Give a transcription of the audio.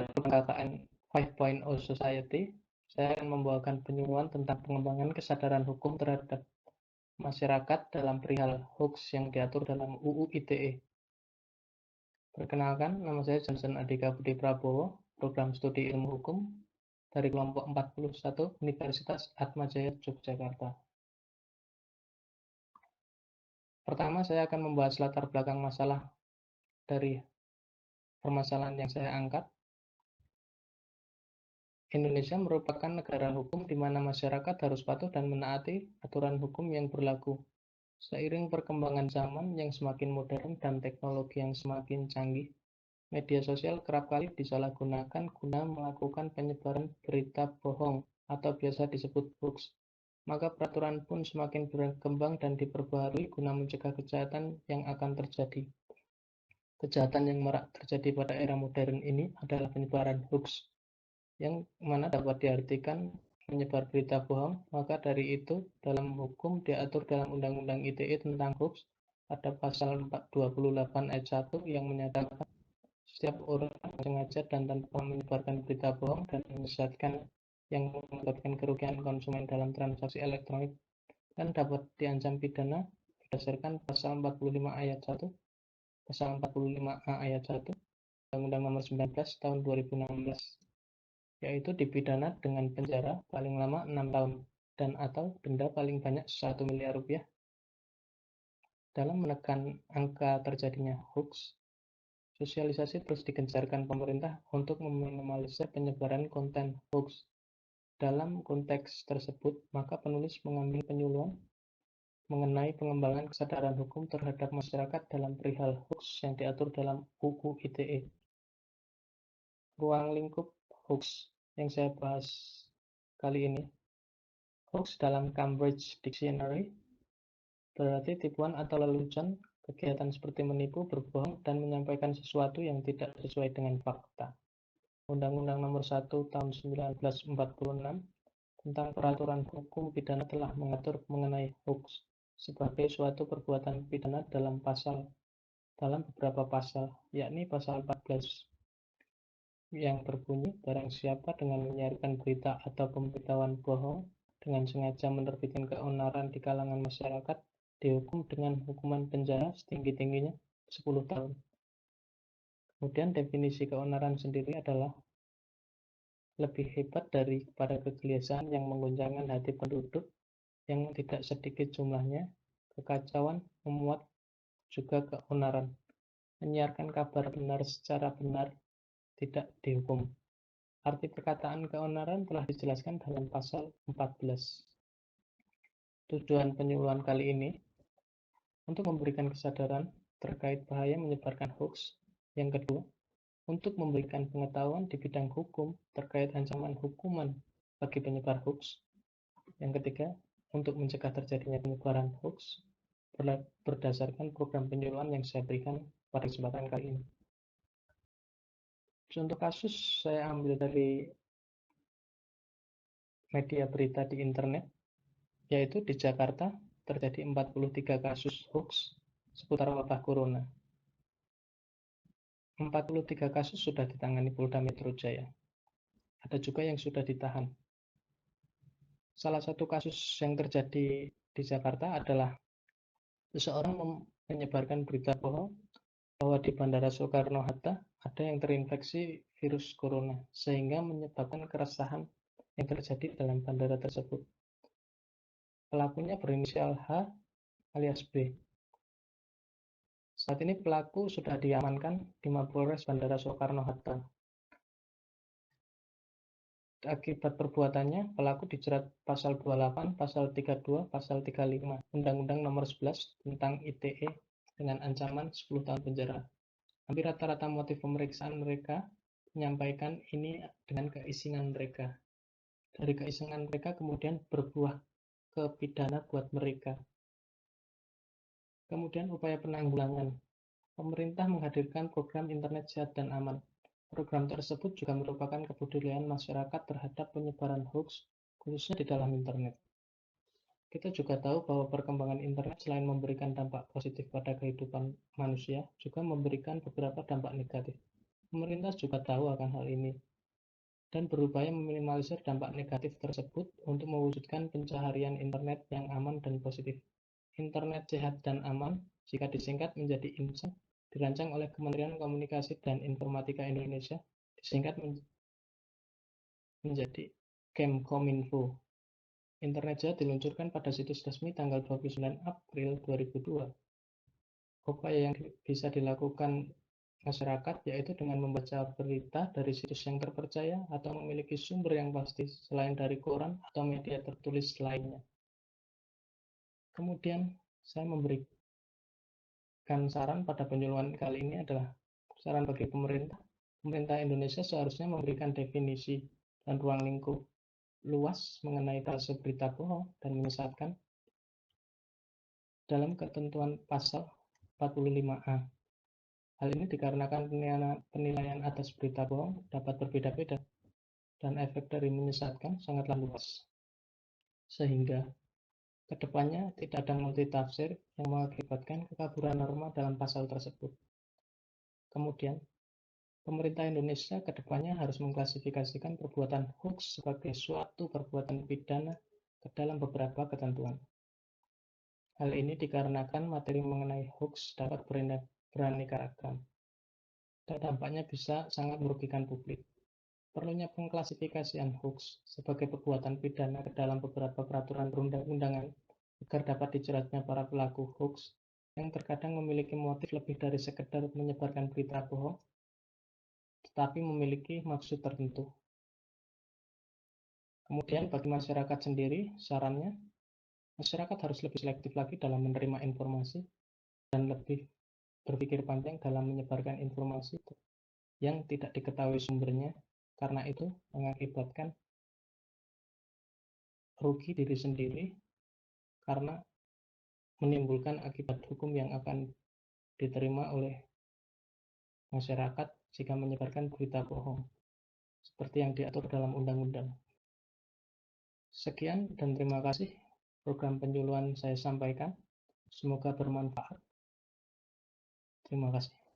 KKN 5.0 Society, saya akan membawakan penyuluhan tentang pengembangan kesadaran hukum terhadap masyarakat dalam perihal hoax yang diatur dalam UU ITE. Perkenalkan, nama saya Johnson Andika Budi Prabowo, Program Studi Ilmu Hukum dari kelompok 41 Universitas Atmajaya Yogyakarta. Pertama, saya akan membahas latar belakang masalah dari permasalahan yang saya angkat. Indonesia merupakan negara hukum di mana masyarakat harus patuh dan menaati aturan hukum yang berlaku. Seiring perkembangan zaman yang semakin modern dan teknologi yang semakin canggih, media sosial kerap kali disalahgunakan guna melakukan penyebaran berita bohong atau biasa disebut hoax. Maka peraturan pun semakin berkembang dan diperbaharui guna mencegah kejahatan yang akan terjadi. Kejahatan yang marak terjadi pada era modern ini adalah penyebaran hoax, yang mana dapat diartikan menyebar berita bohong. Maka dari itu, dalam hukum diatur dalam Undang-Undang ITE tentang hoax pada pasal 428 ayat 1 yang menyatakan setiap orang sengaja dan tanpa menyebarkan berita bohong dan menyesatkan yang mengakibatkan kerugian konsumen dalam transaksi elektronik dan dapat diancam pidana berdasarkan pasal 45 ayat 1, pasal 45A ayat 1, Undang-Undang Nomor 19 tahun 2016. Yaitu dipidana dengan penjara paling lama 6 tahun dan atau denda paling banyak 1 miliar rupiah. Dalam menekan angka terjadinya hoax, sosialisasi terus digencarkan pemerintah untuk meminimalisir penyebaran konten hoax. Dalam konteks tersebut, maka penulis mengambil penyuluhan mengenai pengembangan kesadaran hukum terhadap masyarakat dalam perihal hoax yang diatur dalam UU ITE. Ruang lingkup hoax yang saya bahas kali ini. Hoax dalam Cambridge Dictionary berarti tipuan atau lelucon, kegiatan seperti menipu, berbohong, dan menyampaikan sesuatu yang tidak sesuai dengan fakta. Undang-Undang Nomor 1 Tahun 1946 tentang Peraturan Hukum Pidana telah mengatur mengenai hoax sebagai suatu perbuatan pidana dalam beberapa pasal, yakni pasal 14 yang berbunyi barang siapa dengan menyiarkan berita atau pemberitahuan bohong dengan sengaja menerbitkan keonaran di kalangan masyarakat dihukum dengan hukuman penjara setinggi-tingginya 10 tahun. Kemudian definisi keonaran sendiri adalah lebih hebat daripada kegelisahan yang mengguncangkan hati penduduk yang tidak sedikit jumlahnya, kekacauan, memuat juga keonaran. Menyiarkan kabar benar secara benar tidak dihukum. Arti perkataan keonaran telah dijelaskan dalam pasal 14. Tujuan penyuluhan kali ini untuk memberikan kesadaran terkait bahaya menyebarkan hoax. Yang kedua, untuk memberikan pengetahuan di bidang hukum terkait ancaman hukuman bagi penyebar hoax. Yang ketiga, untuk mencegah terjadinya penyebaran hoax berdasarkan program penyuluhan yang saya berikan pada kesempatan kali ini. Contoh kasus saya ambil dari media berita di internet, yaitu di Jakarta terjadi 43 kasus hoax seputar wabah corona. 43 kasus sudah ditangani Polda Metro Jaya. Ada juga yang sudah ditahan. Salah satu kasus yang terjadi di Jakarta adalah seseorang menyebarkan berita bohong bahwa di Bandara Soekarno-Hatta ada yang terinfeksi virus corona, sehingga menyebabkan keresahan yang terjadi dalam bandara tersebut. Pelakunya berinisial H alias B. Saat ini pelaku sudah diamankan di Mapolres Bandara Soekarno-Hatta. Akibat perbuatannya, pelaku dijerat pasal 28, pasal 32, pasal 35, Undang-Undang Nomor 11 tentang ITE dengan ancaman 10 tahun penjara. Hampir rata-rata motif pemeriksaan mereka menyampaikan ini dengan keisengan mereka. Dari keisengan mereka kemudian berbuah ke pidana buat mereka. Kemudian upaya penanggulangan. Pemerintah menghadirkan program internet sehat dan aman. Program tersebut juga merupakan kepedulian masyarakat terhadap penyebaran hoax, khususnya di dalam internet. Kita juga tahu bahwa perkembangan internet selain memberikan dampak positif pada kehidupan manusia, juga memberikan beberapa dampak negatif. Pemerintah juga tahu akan hal ini dan berupaya meminimalisir dampak negatif tersebut untuk mewujudkan pencaharian internet yang aman dan positif. Internet sehat dan aman, jika disingkat menjadi INSAN, dirancang oleh Kementerian Komunikasi dan Informatika Indonesia, disingkat menjadi Kemkominfo. Internet sehat diluncurkan pada situs resmi tanggal 29 April 2002. Upaya yang bisa dilakukan masyarakat yaitu dengan membaca berita dari situs yang terpercaya atau memiliki sumber yang pasti selain dari koran atau media tertulis lainnya. Kemudian saya memberikan saran pada penyuluhan kali ini adalah saran bagi pemerintah. Pemerintah Indonesia seharusnya memberikan definisi dan ruang lingkup luas mengenai frase berita bohong dan menyesatkan dalam ketentuan pasal 45A. Hal ini dikarenakan penilaian atas berita bohong dapat berbeda-beda dan efek dari menyesatkan sangatlah luas. Sehingga kedepannya tidak ada multitafsir yang mengakibatkan kekaburan norma dalam pasal tersebut. Kemudian, pemerintah Indonesia kedepannya harus mengklasifikasikan perbuatan hoax sebagai suatu perbuatan pidana ke dalam beberapa ketentuan. Hal ini dikarenakan materi mengenai hoax dapat beraneka ragam dan dampaknya bisa sangat merugikan publik. Perlunya pengklasifikasian hoax sebagai perbuatan pidana ke dalam beberapa peraturan perundang-undangan agar dapat dijeratnya para pelaku hoax yang terkadang memiliki motif lebih dari sekedar menyebarkan berita bohong, tetapi memiliki maksud tertentu. Kemudian bagi masyarakat sendiri, sarannya, masyarakat harus lebih selektif lagi dalam menerima informasi dan lebih berpikir panjang dalam menyebarkan informasi yang tidak diketahui sumbernya, karena itu mengakibatkan rugi diri sendiri karena menimbulkan akibat hukum yang akan diterima oleh masyarakat jika menyebarkan berita bohong, seperti yang diatur dalam undang-undang. Sekian dan terima kasih program penyuluhan saya sampaikan. Semoga bermanfaat. Terima kasih.